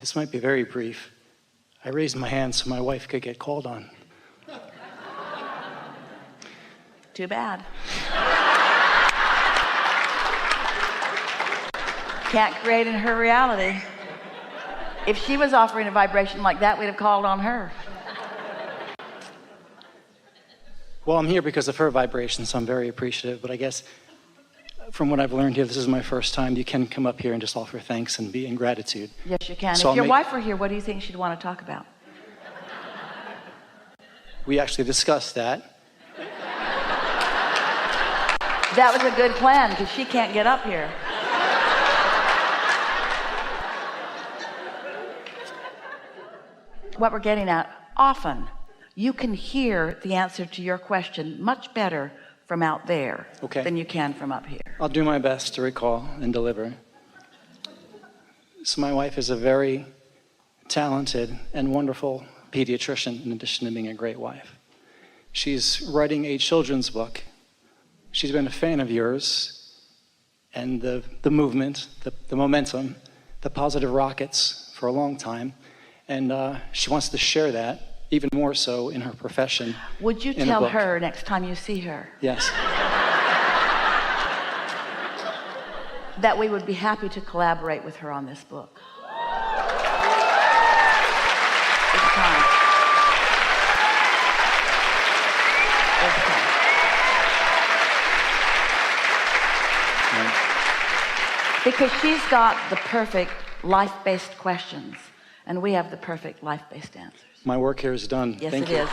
This might be very brief. I raised my hand so my wife could get called on. Too bad. Can't create in her reality. If she was offering a vibration like that, we'd have called on her. Well, I'm here because of her vibration, so I'm very appreciative. But I guess from what I've learned here, this is my first time. You can come up here and just offer thanks and be in gratitude. Yes, you can. So if your wife were here, what do you think she'd want to talk about? We actually discussed that. That was a good plan, because she can't get up here. What we're getting at, often you can hear the answer to your question much better from out there than you can from up here. I'll do my best to recall and deliver. So my wife is a very talented and wonderful pediatrician, in addition to being a great wife. She's writing a children's book. She's been a fan of yours and the movement, the momentum, the positive rockets for a long time. And she wants to share that even more so in her profession. Would you tell her next time you see her? Yes. That we would be happy to collaborate with her on this book. It's time. It's time. Because she's got the perfect life-based questions, and we have the perfect life-based answers. My work here is done. Yes, Thank it you. is.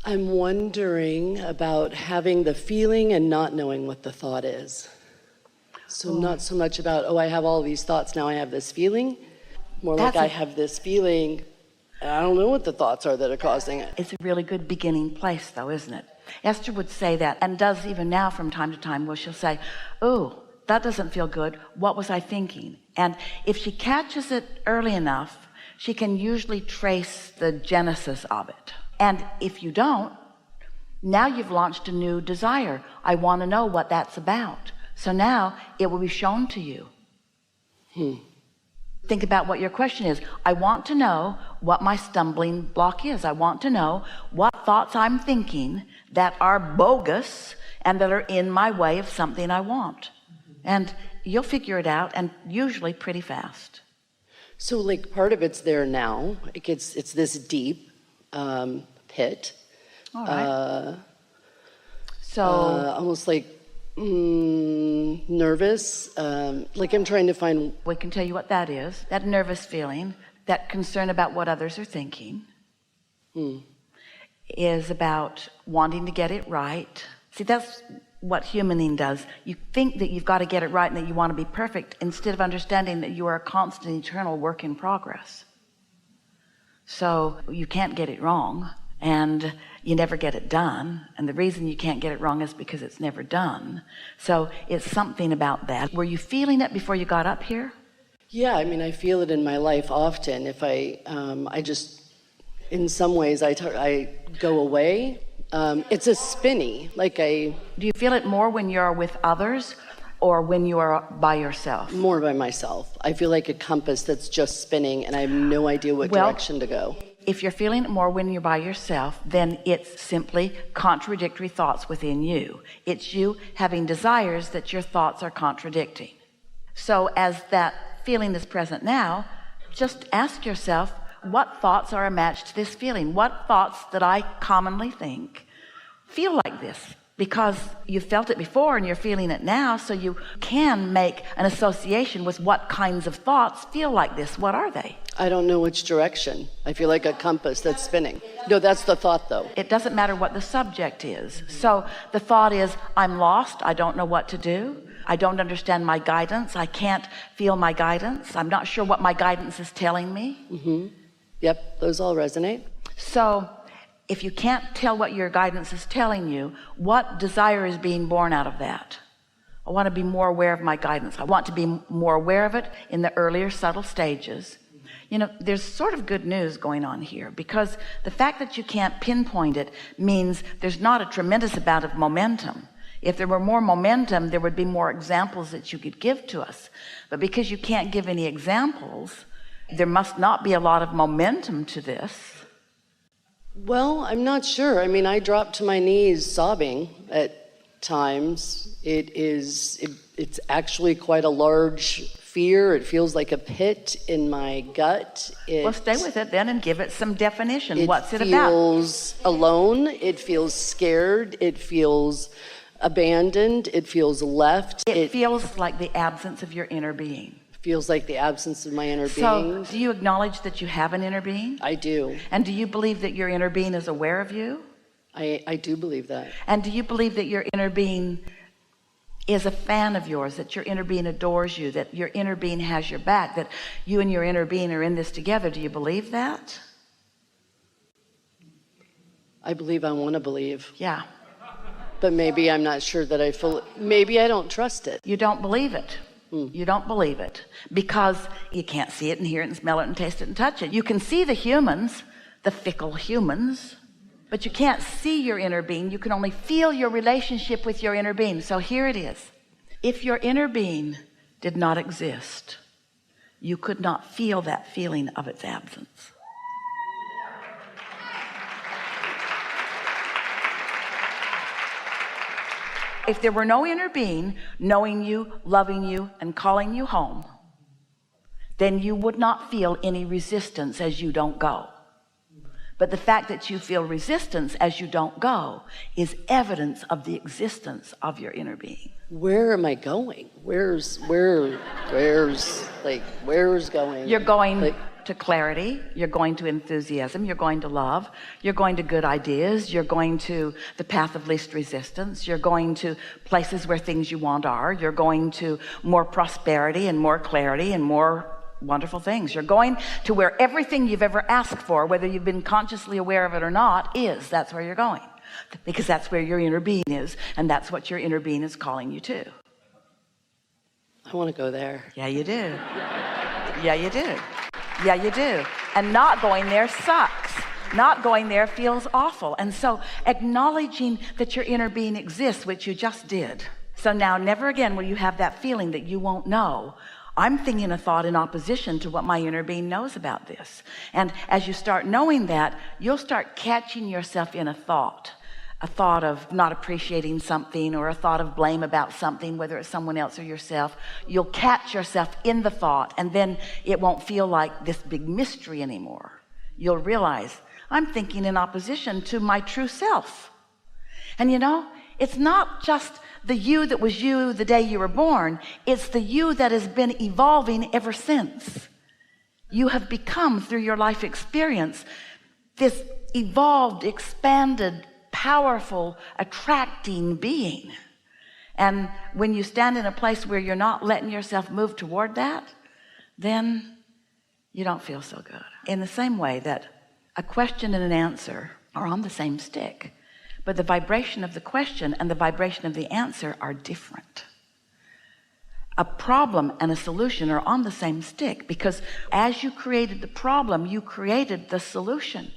I'm wondering about having the feeling and not knowing what the thought is. So not so much about, I have all these thoughts, now I have this feeling. More like I have this feeling, and I don't know what the thoughts are that are causing it. It's a really good beginning place, though, isn't it? Esther would say that, and does even now from time to time, where she'll say, oh, that doesn't feel good. What was I thinking? And if she catches it early enough, she can usually trace the genesis of it. And if you don't, now you've launched a new desire. I want to know what that's about. So now it will be shown to you. Think about what your question is. I want to know what my stumbling block is. I want to know what thoughts I'm thinking that are bogus and that are in my way of something I want. And you'll figure it out, and usually pretty fast. So like part of it's there now. It's this deep pit. All right. So almost like nervous, like I'm trying to find. We can tell you what that is. That nervous feeling, that concern about what others are thinking, is about wanting to get it right. See, that's what humaning does. You think that you've got to get it right and that you want to be perfect, instead of understanding that you are a constant, eternal work in progress. So you can't get it wrong, and you never get it done. And the reason you can't get it wrong is because it's never done. So it's something about that. Were you feeling it before you got up here? Yeah, I mean, I feel it in my life often. If I just, in some ways, I go away. It's a spinny, like Do you feel it more when you're with others or when you are by yourself? More by myself. I feel like a compass that's just spinning and I have no idea what direction to go. If you're feeling it more when you're by yourself, then it's simply contradictory thoughts within you. It's you having desires that your thoughts are contradicting. So as that feeling is present now, just ask yourself, what thoughts are a match to this feeling? What thoughts that I commonly think feel like this? Because you felt it before and you're feeling it now, so you can make an association with what kinds of thoughts feel like this. What are they? I don't know which direction. I feel like a compass that's spinning. No, that's the thought, though. It doesn't matter what the subject is. So the thought is, I'm lost. I don't know what to do. I don't understand my guidance. I can't feel my guidance. I'm not sure what my guidance is telling me. Yep, those all resonate. So if you can't tell what your guidance is telling you, what desire is being born out of that? I want to be more aware of my guidance. I want to be more aware of it in the earlier subtle stages. You know, there's sort of good news going on here, because the fact that you can't pinpoint it means there's not a tremendous amount of momentum. If there were more momentum, there would be more examples that you could give to us. But because you can't give any examples, there must not be a lot of momentum to this. Well, I'm not sure. I mean, I drop to my knees sobbing at times. It's actually quite a large fear. It feels like a pit in my gut. Well, stay with it then and give it some definition. What's it about? It feels alone. It feels scared. It feels abandoned. It feels left. It feels like the absence of your inner being. Feels like the absence of my inner So being. do you acknowledge that you have an inner being? I do. And do you believe that your inner being is aware of you? I do believe that. And do you believe that your inner being is a fan of yours, that your inner being adores you, that your inner being has your back, that you and your inner being are in this together? Do you believe that? I believe I want to believe. Yeah. But maybe I'm not sure that I feel, maybe I don't trust it. You don't believe it. You don't believe it because you can't see it and hear it and smell it and taste it and touch it. You can see the humans, the fickle humans, but you can't see your inner being. You can only feel your relationship with your inner being. So here it is. If your inner being did not exist, you could not feel that feeling of its absence. If there were no inner being knowing you, loving you, and calling you home, then you would not feel any resistance as you don't go. But the fact that you feel resistance as you don't go is evidence of the existence of your inner being. Where am I going? Where's going? You're going to clarity, you're going to enthusiasm, you're going to love, you're going to good ideas, you're going to the path of least resistance, you're going to places where things you want are, you're going to more prosperity and more clarity and more wonderful things. You're going to where everything you've ever asked for, whether you've been consciously aware of it or not, is. That's where you're going, because that's where your inner being is, and that's what your inner being is calling you to. I want to go there. Yeah, you do. Yeah, you do. Yeah, you do. And not going there sucks. Not going there feels awful. And so acknowledging that your inner being exists, which you just did. So now never again will you have that feeling that you won't know. I'm thinking a thought in opposition to what my inner being knows about this. And as you start knowing that, you'll start catching yourself in a thought of not appreciating something, or a thought of blame about something, whether it's someone else or yourself. You'll catch yourself in the thought, and then it won't feel like this big mystery anymore. You'll realize, I'm thinking in opposition to my true self. And you know, it's not just the you that was you the day you were born, it's the you that has been evolving ever since. You have become, through your life experience, this evolved, expanded, powerful, attracting being. And when you stand in a place where you're not letting yourself move toward that, then you don't feel so good. In the same way that a question and an answer are on the same stick, but the vibration of the question and the vibration of the answer are different. A problem and a solution are on the same stick, because as you created the problem, you created the solution.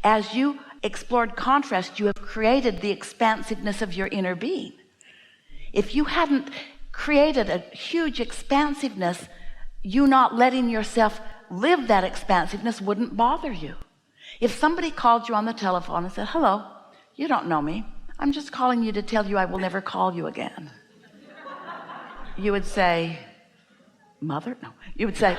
As you explored contrast, you have created the expansiveness of your inner being. If you hadn't created a huge expansiveness, you not letting yourself live that expansiveness wouldn't bother you. If somebody called you on the telephone and said, hello, you don't know me, I'm just calling you to tell you I will never call you again, you would say, mother? No, you would say,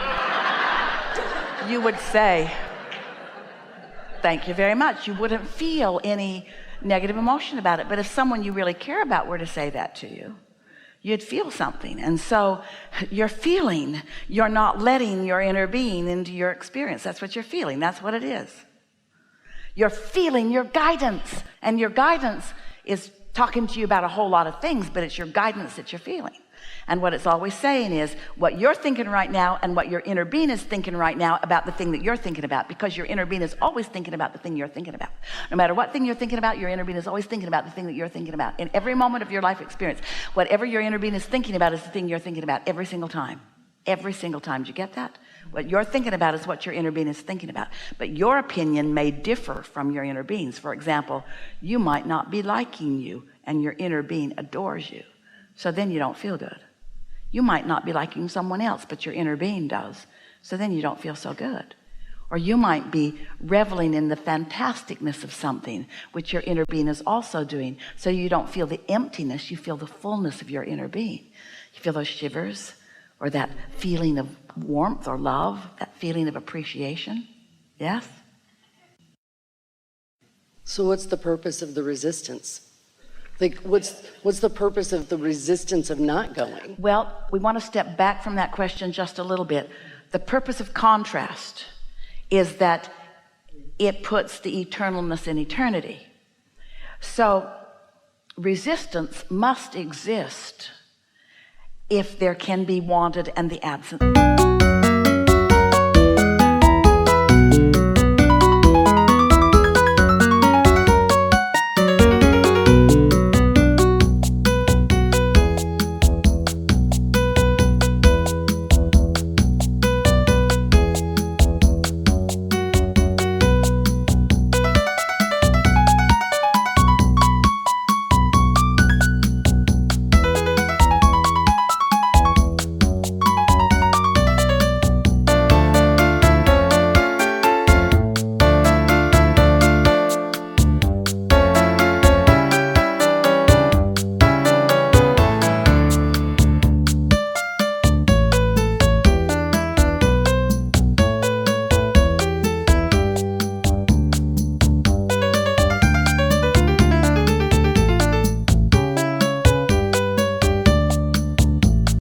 thank you very much. You wouldn't feel any negative emotion about it. But if someone you really care about were to say that to you, you'd feel something. And so you're feeling, you're not letting your inner being into your experience. That's what you're feeling. That's what it is. You're feeling your guidance, and your guidance is talking to you about a whole lot of things, but it's your guidance that you're feeling. And what it's always saying is what you're thinking right now and what your inner being is thinking right now about the thing that you're thinking about, because your inner being is always thinking about the thing you're thinking about. No matter what thing you're thinking about, your inner being is always thinking about the thing that you're thinking about. In every moment of your life experience, whatever your inner being is thinking about is the thing you're thinking about every single time. every single time. Do you get that? What you're thinking about is what your inner being is thinking about, but your opinion may differ from your inner being's. For example, you might not be liking you and your inner being adores you, so then you don't feel good. You might not be liking someone else, but your inner being does, so then you don't feel so good. Or you might be reveling in the fantasticness of something, which your inner being is also doing, so you don't feel the emptiness, you feel the fullness of your inner being. You feel those shivers, or that feeling of warmth or love, that feeling of appreciation. Yes? So what's the purpose of the resistance? Like, what's the purpose of the resistance of not going? Well, we want to step back from that question just a little bit. The purpose of contrast is that it puts the eternalness in eternity. So resistance must exist if there can be wanted and the absent.